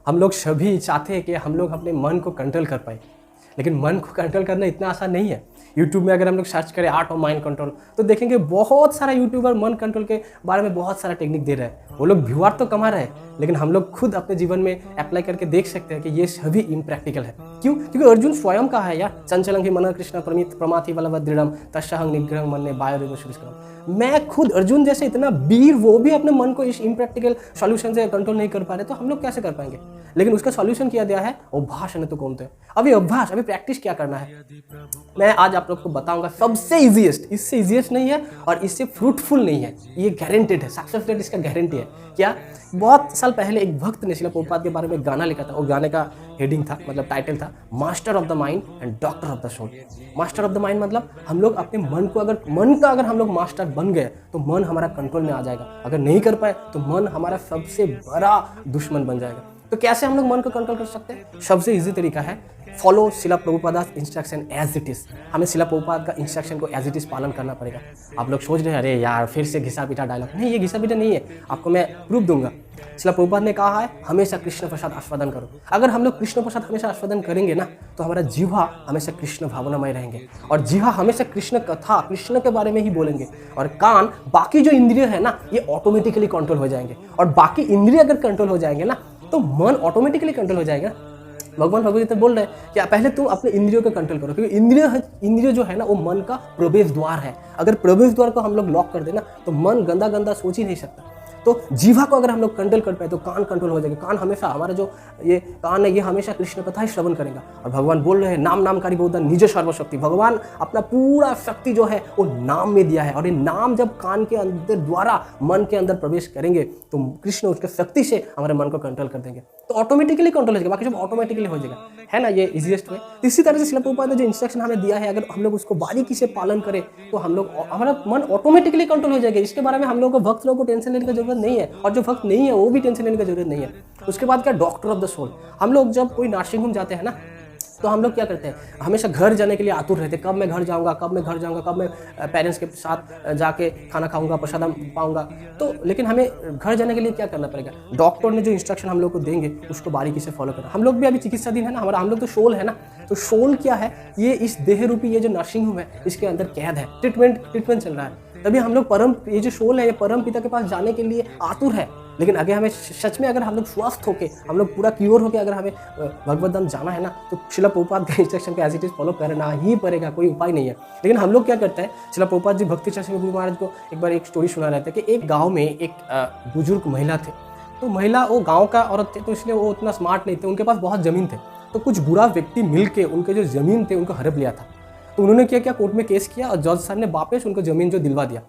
हम लोग सभी चाहते हैं कि हम लोग अपने मन को कंट्रोल कर पाए, लेकिन मन को कंट्रोल करना इतना आसान नहीं है। यूट्यूब में अगर हम लोग सर्च करें आर्ट ऑफ माइंड कंट्रोल तो देखेंगे बहुत सारा यूट्यूबर मन कंट्रोल के बारे में बहुत सारा टेक्निक दे रहे हैं। वो लोग व्यूअर तो कमा रहे हैं, लेकिन हम लोग खुद अपने जीवन में अप्लाई करके देख सकते हैं कि ये सभी इम्प्रैक्टिकल है। क्यों? क्योंकि अर्जुन स्वयं कहा है यार, चंचलं ही मन कृष्ण प्रमाथि बलवत दृढ़म तस्हं निग्रह मन ने बायो मैं खुद अर्जुन जैसे इतना वीर वो भी अपने मन को इस इम्प्रैक्टिकल सॉल्यूशन से कंट्रोल नहीं कर पा रहे, तो हम लोग कैसे कर पाएंगे? लेकिन उसका सॉल्यूशन किया गया है अभ्यास तो कौन थे। अभी अभ्यास, अभी प्रैक्टिस क्या करना है मैं आज आप लोग को बताऊंगा। सबसे इजीएस्ट, इससे इजीएस्ट नहीं है और इससे फ्रूटफुल नहीं है, ये गारंटेड है, सक्सेस रेट इसका गारंटी है। क्या? बहुत साल पहले एक भक्त ने श्रील प्रभुपाद के बारे में गाना लिखा था। वो गाने का हेडिंग था, मतलब टाइटल था, master of the mind and doctor of the soul. Master of the mind मतलब हम लोग अपने मन को अगर हम लोग मास्टर बन गए तो मन हमारा कंट्रोल में आ जाएगा। अगर नहीं कर पाए तो मन हमारा सबसे बड़ा दुश्मन बन जाएगा। तो कैसे हम लोग मन को कंट्रोल कर सकते हैं? सबसे इजी तरीका है follow Srila Prabhupada instruction as it is. हमें श्रील प्रभुपाद का इंस्ट्रक्शन को एज इट इज पालन करना पड़ेगा। आप लोग सोच रहे हैं अरे यार फिर से घिसा पीटा डायलॉग। नहीं, ये घिसा पीटा नहीं है, आपको मैं प्रूफ दूंगा। श्रील प्रभुपाद ने कहा है हमेशा कृष्ण प्रसाद आस्वादन करो। अगर हम लोग कृष्ण प्रसाद हमेशा आस्वादन करेंगे ना तो हमारा जीवा हमेशा कृष्ण भावनामय रहेंगे और जीवा हमेशा कृष्ण कथा, कृष्ण के बारे में ही बोलेंगे। और कान, बाकी जो इंद्रिय है ना, ये ऑटोमेटिकली कंट्रोल हो जाएंगे। और बाकी इंद्रिय अगर कंट्रोल हो जाएंगे ना तो मन ऑटोमेटिकली कंट्रोल हो जाएगा। भगवान भगवत गीता बोल रहे हैं कि पहले तुम अपने इंद्रियों को कंट्रोल करो, क्योंकि इंद्रिय जो है ना वो मन का प्रवेश द्वार है। अगर प्रवेश द्वार को हम लोग लॉक कर देना तो मन गंदा गंदा सोच ही नहीं सकता। तो जीवा को अगर हम लोग कंट्रोल कर पाए तो कान कंट्रोल हो जाएगा। कान हमेशा, हमारा जो ये कान है ये हमेशा कृष्ण कथा ही श्रवण करेगा। और भगवान बोल रहे हैं नाम नामकारी बहुधा निज सर्वशक्ति। भगवान अपना पूरा शक्ति जो है वो नाम में दिया है, और ये नाम जब कान के अंदर द्वारा मन के अंदर प्रवेश करेंगे तो कृष्ण उसके शक्ति से हमारे मन को कंट्रोल कर देंगे, तो ऑटोमेटिकली कंट्रोल हो जाएगा। बाकी सब ऑटोमेटिकली हो जाएगा, है ना, ये इजीएस्ट वे। इसी तरह से श्रील प्रभुपाद ने जो इंस्ट्रक्शन हमें दिया है, अगर हम लोग उसको बारीकी से पालन करें तो हम लोग, हमारा मन ऑटोमेटिकली कंट्रोल हो जाएगा। इसके बारे में हम लोग को, भक्त लोगों को टेंशन लेने की जरूरत नहीं है, और जो भक्त नहीं है वो भी टेंशन लेने की जरूरत नहीं है। उसके बाद क्या, डॉक्टर ऑफ द सोल। हम लोग जब कोई नर्सिंग होम जाते हैं ना तो हम लोग क्या करते हैं, हमेशा घर जाने के लिए आतुर रहते हैं, कब मैं घर जाऊंगा, कब मैं घर जाऊंगा, कब मैं पेरेंट्स के साथ जाके खाना खाऊंगा, प्रसाद पाऊंगा। तो लेकिन हमें घर जाने के लिए क्या करना पड़ेगा? डॉक्टर ने जो इंस्ट्रक्शन हम लोग को देंगे उसको बारीकी से फॉलो करना। हम लोग भी अभी चिकित्सा दिन है ना हमारा, हम लोग तो सोल है ना, तो सोल क्या है, ये इस देह रूपी ये जो नर्सिंग होम है इसके अंदर कैद है, ट्रीटमेंट चल रहा है। तभी हम लोग ये जो सोल है ये परम पिता के पास जाने के लिए आतुर है। लेकिन अगर हमें सच में, अगर हम लोग स्वस्थ होके, हम लोग पूरा क्योर होके अगर हमें भगवत धाम जाना है ना तो श्रील प्रभुपाद के इंस्ट्रक्शन को एज इट इज फॉलो करना ही पड़ेगा, कोई उपाय नहीं है। लेकिन हम लोग क्या करते हैं, श्रील प्रभुपाद जी भक्ति चरण गुरु महाराज को एक बार एक स्टोरी सुना रहे थे कि एक गाँव में एक बुजुर्ग महिला थे। तो महिला, वो गाँव का औरत थे तो इसलिए वो उतना स्मार्ट नहीं थे, उनके पास बहुत ज़मीन थे। तो कुछ बुरा व्यक्ति मिल के उनके जो ज़मीन थे उनको हड़प लिया था। तो उन्होंने क्या कोर्ट में केस किया और जज साहब ने वापस उनको ज़मीन जो दिलवा दिया।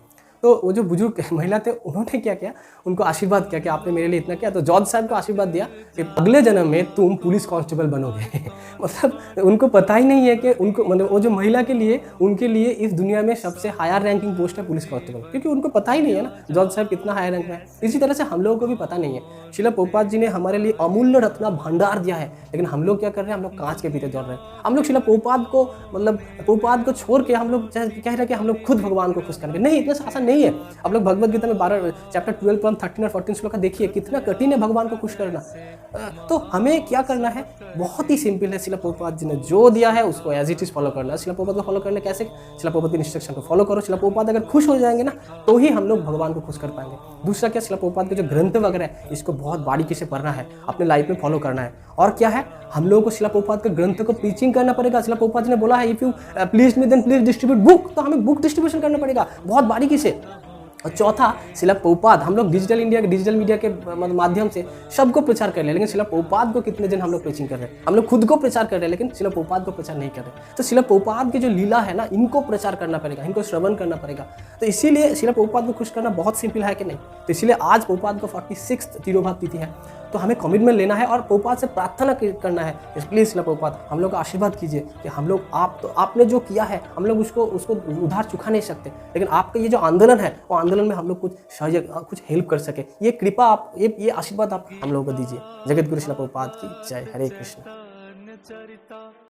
तो वो जो बुजुर्ग महिला थे उन्होंने क्या किया, उनको आशीर्वाद किया कि आपने मेरे लिए इतना किया। तो जज साहब को आशीर्वाद दिया कि अगले जन्म में तुम पुलिस कांस्टेबल बनोगे। मतलब उनको पता ही नहीं है कि उनको, मतलब वो जो महिला के लिए, उनके लिए इस दुनिया में सबसे हायर रैंकिंग पोस्ट है पुलिस कांस्टेबल, क्योंकि उनको पता ही नहीं है ना जज साहब कितना हायर रैंक में है। इसी तरह से हम लोगों को भी पता नहीं है। श्रील प्रभुपाद जी ने हमारे लिए अमूल्य रत्ना भंडार दिया है, लेकिन हम लोग क्या कर रहे हैं, हम लोग कांच के पीछे दौड़ रहे हैं। हम लोग श्रील प्रभुपाद को, मतलब प्रभुपाद को छोड़ के हम लोग कह रहे हैं कि हम लोग खुद भगवान को खुश करेंगे। नहीं, इतना आसान नहीं है। आप लोग भगवत गीता में 12 चैप्टर 12 13 और 14 श्लोक देखिए, कितना कठिन है भगवान को खुश करना। तो हमें क्या करना है, बहुत ही सिंपल है। श्रील प्रभुपाद जी ने जो दिया है उसको एज इट इज फॉलो करना है। श्रील प्रभुपाद को फॉलो करना कैसे? श्रील प्रभुपाद के इंस्ट्रक्शन को फॉलो करो। श्रील प्रभुपाद अगर खुश हो जाएंगे ना तो ही हम लोग भगवान को खुश कर पाएंगे। दूसरा क्या, श्रील प्रभुपाद के जो ग्रंथ वगैरह है इसको बहुत बारीकी से पढ़ना है, अपने लाइफ में फॉलो करना है। और क्या है, हम लोगों को श्रील प्रभुपाद के ग्रंथ को प्रीचिंग करना पड़ेगा। श्रील प्रभुपाद जी ने बोला है if you please me then please distribute book, तो हमें बुक डिस्ट्रीब्यूशन करना पड़ेगा बहुत बारीकी से। और चौथा, श्रील प्रभुपाद, हम लोग डिजिटल मीडिया के माध्यम से सबको प्रचार कर रहे हैं, लेकिन श्रील प्रभुपाद को कितने दिन हम लोग प्रीचिंग कर रहे हैं? हम लोग खुद को प्रचार कर रहे हैं, लेकिन श्रील प्रभुपाद को प्रचार नहीं कर रहे। तो श्रील प्रभुपाद की जो लीला है ना, इनको प्रचार करना पड़ेगा, इनको श्रवण करना पड़ेगा। तो इसीलिए श्रील प्रभुपाद को खुश करना बहुत सिंपल है कि नहीं? तो इसीलिए आज प्रभुपाद को 46 तिरोभाव तिथि है, तो हमें कमिटमेंट लेना है और प्रभुपाद से प्रार्थना करना है, प्लीज श्रील प्रभुपाद हम लोग का आशीर्वाद कीजिए कि हम लोग, आपने जो किया है हम लोग उसको उधार चुका नहीं सकते, लेकिन आपका ये जो आंदोलन है वो आंदोलन में हम लोग कुछ सहयोग, कुछ हेल्प कर सके। ये कृपा आप, ये आशीर्वाद आप हम लोगों को दीजिए। जगत गुरु श्रील प्रभुपाद की जय। हरे कृष्ण।